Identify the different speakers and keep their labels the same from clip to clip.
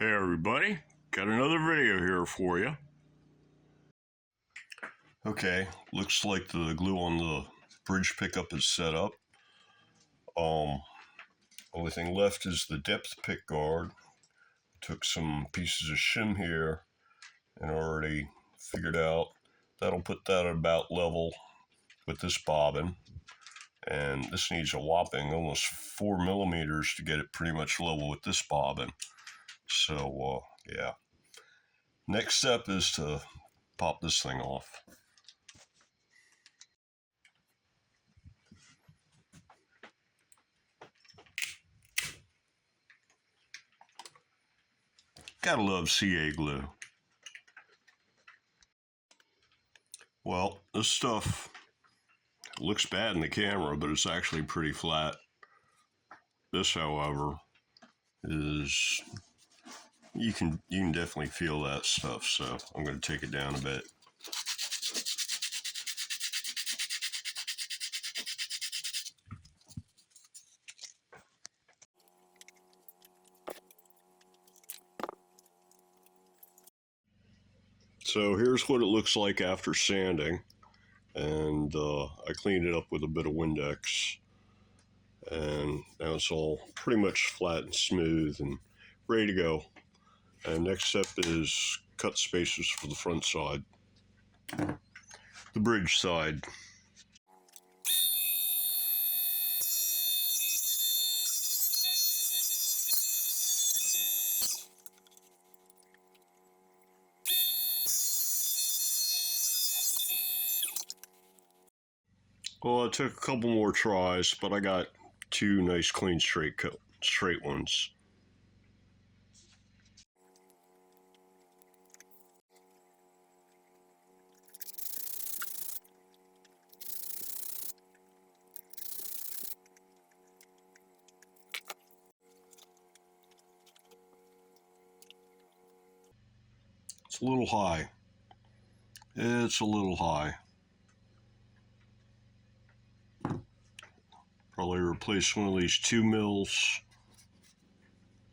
Speaker 1: Hey everybody, got another video here for you. Okay, looks like the glue on the bridge pickup is set up. Only thing left is the depth pick guard. Took some pieces of shim here and already figured out that'll put that at about level with this bobbin. And this needs a whopping almost 4 millimeters to get it pretty much level with this bobbin. So, yeah. Next step is to pop this thing off. Gotta love CA glue. Well, this stuff looks bad in the camera, but it's actually pretty flat. This, however, is you can definitely feel that stuff, so I'm going to take it down a bit. So here's what it looks like after sanding, and I cleaned it up with a bit of Windex, and now it's all pretty much flat and smooth and ready to go. And next step is cut spacers for the front side, the bridge side. Well, it took a couple more tries, but I got two nice, clean, straight ones. It's a little high. It's a little high. Probably replace one of these 2 mils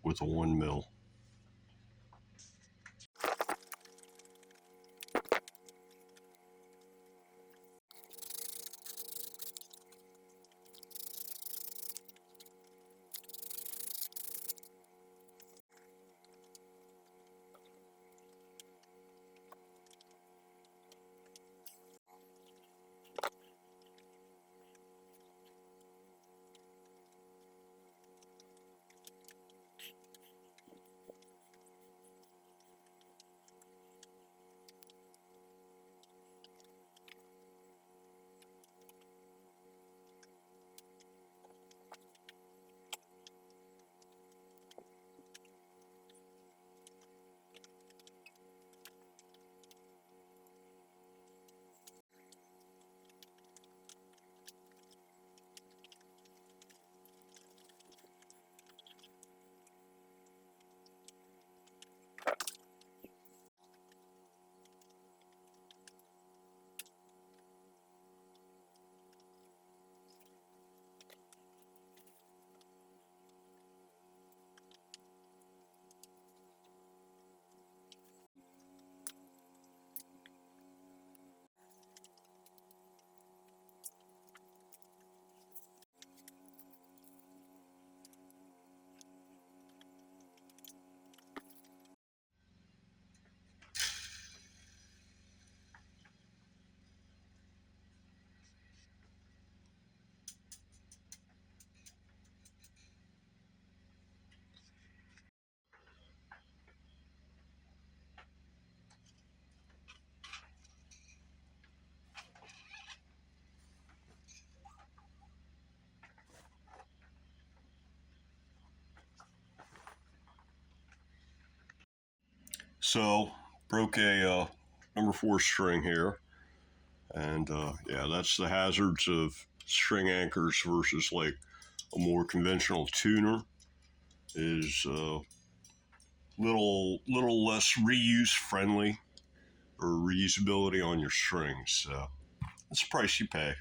Speaker 1: with a 1 mil. So, broke a number 4 string here, and yeah, that's the hazards of string anchors versus like a more conventional tuner. Is little less reuse friendly or reusability on your strings. So it's the price you pay.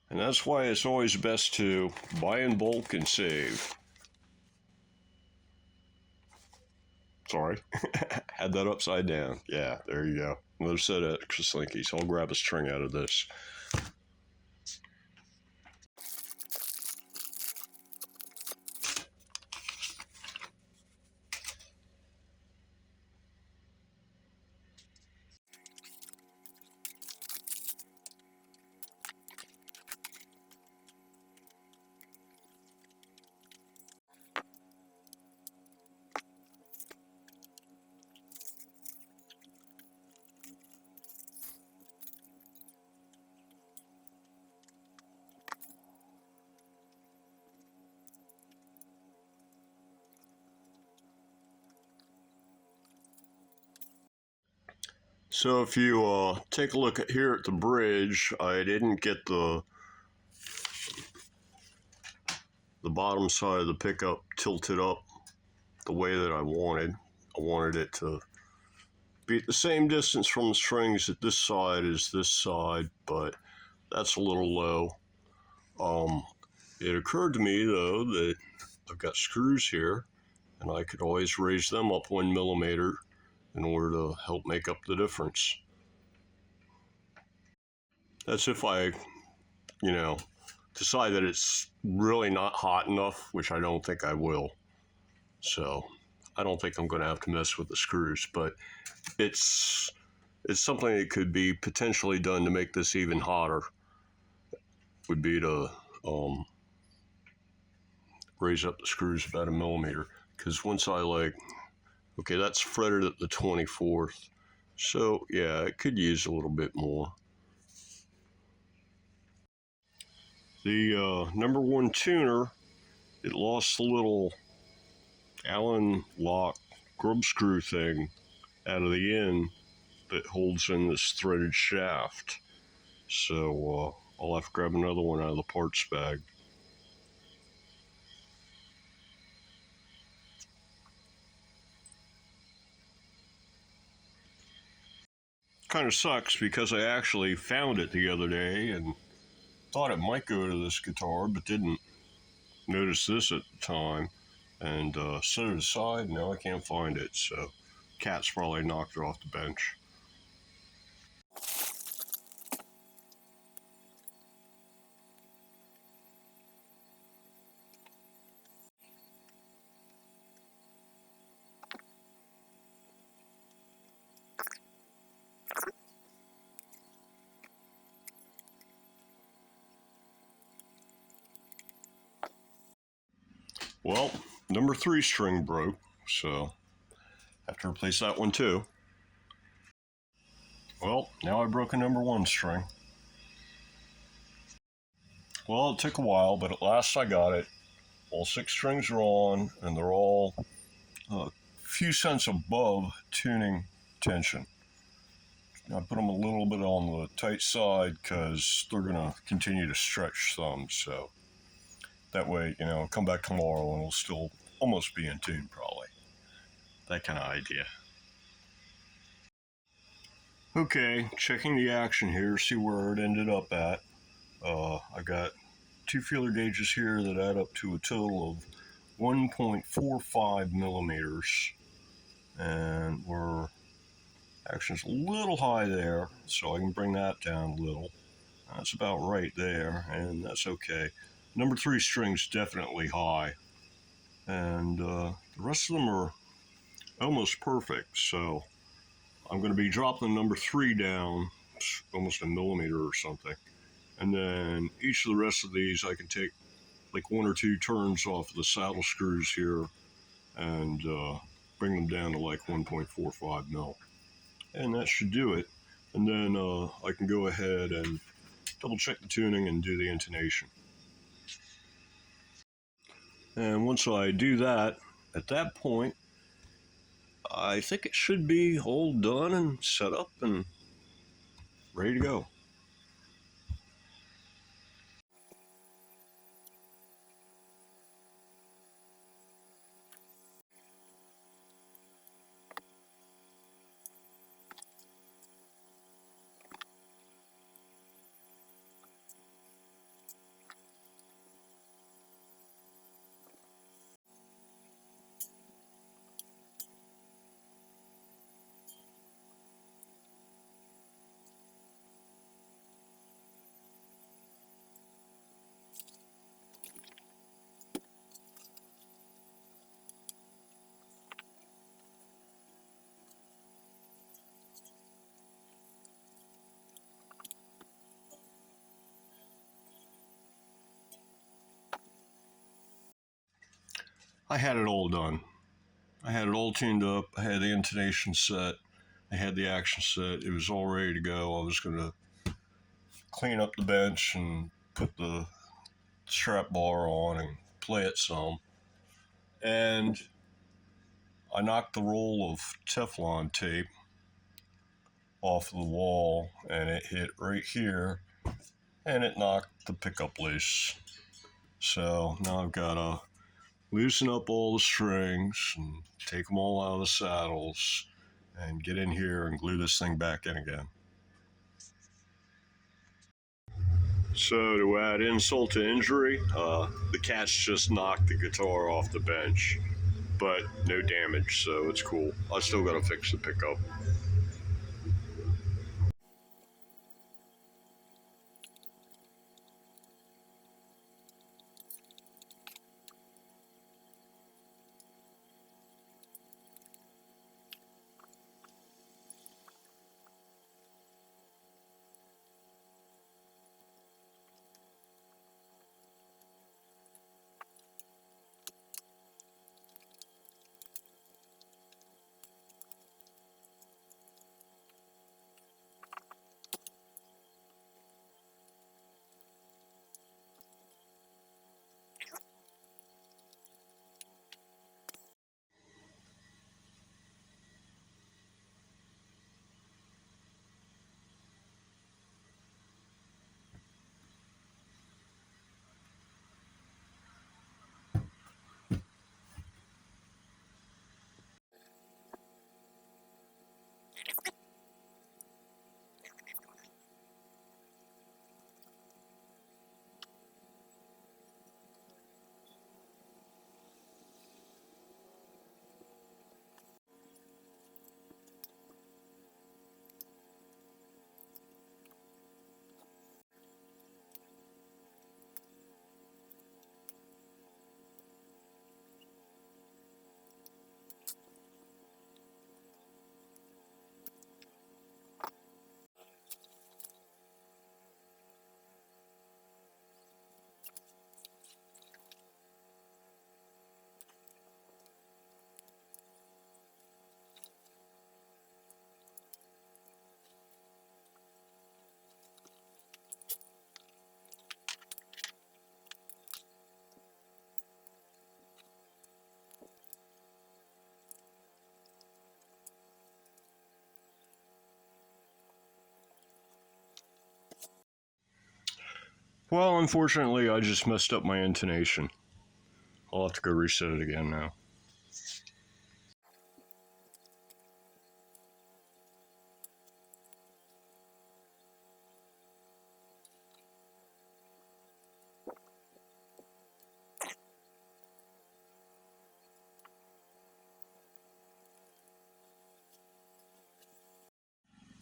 Speaker 1: And that's why it's always best to buy in bulk and save. Sorry. Had that upside down. Yeah, there you go. Another set of extra slinkies. I'll grab a string out of this. So if you take a look at here at the bridge, I didn't get the bottom side of the pickup tilted up the way that I wanted. I wanted it to be at the same distance from the strings at this side as this side, but that's a little low. It occurred to me though that I've got screws here and I could always raise them up 1 millimeter in order to help make up the difference. That's if I, decide that it's really not hot enough, which I don't think I will. So I don't think I'm going to have to mess with the screws, but it's something that could be potentially done to make this even hotter. Would be to raise up the screws about 1 millimeter, because once I okay, that's fretted at the 24th, so yeah, it could use a little bit more. The number 1 tuner, it lost the little Allen lock grub screw thing out of the end that holds in this threaded shaft. So I'll have to grab another one out of the parts bag. Kind of sucks because I actually found it the other day and thought it might go to this guitar, but didn't notice this at the time, and set it aside. Now I can't find it, so cat's probably knocked it off the bench. Well, number 3 string broke, so I have to replace that one too. Well, now I broke a number 1 string. Well, it took a while, but at last I got it. All 6 strings are on, and they're all a few cents above tuning tension. I put them a little bit on the tight side because they're going to continue to stretch some, so that way, I'll come back tomorrow and it'll still almost be in tune, probably. That kind of idea. Okay, checking the action here, see where it ended up at. I got 2 feeler gauges here that add up to a total of 1.45 millimeters, and action's a little high there, so I can bring that down a little. That's about right there, and that's okay. Number 3 string's definitely high, and the rest of them are almost perfect, so I'm going to be dropping number 3 down almost a millimeter or something, and then each of the rest of these I can take like 1 or 2 turns off of the saddle screws here and bring them down to like 1.45 mil, and that should do it. And then I can go ahead and double check the tuning and do the intonation. And once I do that, at that point, I think it should be all done and set up and ready to go. I had it all done. I had it all tuned up. I had the intonation set. I had the action set. It was all ready to go. I was going to clean up the bench and put the strap bar on and play it some. And I knocked the roll of Teflon tape off the wall and it hit right here and it knocked the pickup loose. So now I've got to loosen up all the strings and take them all out of the saddles and get in here and glue this thing back in again. So to add insult to injury, the cats just knocked the guitar off the bench, but no damage, so it's cool. I still got to fix the pickup. Well, unfortunately, I just messed up my intonation. I'll have to go reset it again now.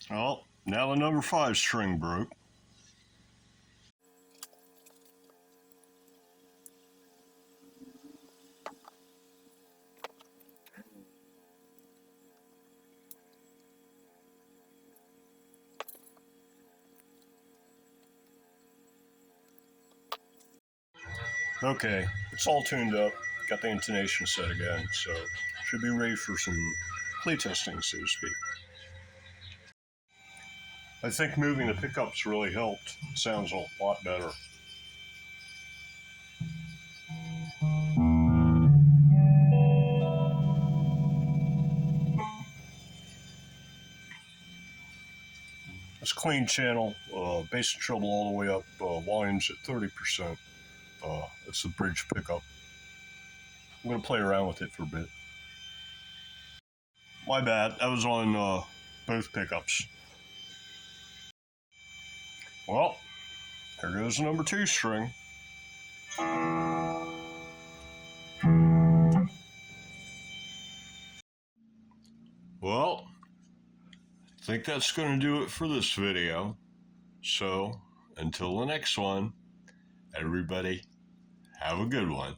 Speaker 1: Oh, now the number 5 string broke. Okay, it's all tuned up. Got the intonation set again, so should be ready for some playtesting, so to speak. I think moving the pickups really helped. It sounds a lot better. It's a clean channel, bass and treble all the way up, volumes at 30%. It's the bridge pickup. I'm going to play around with it for a bit. My bad, that was on both pickups. Well, here goes the number 2 string. Well, I think that's going to do it for this video. So, until the next one, everybody, have a good one.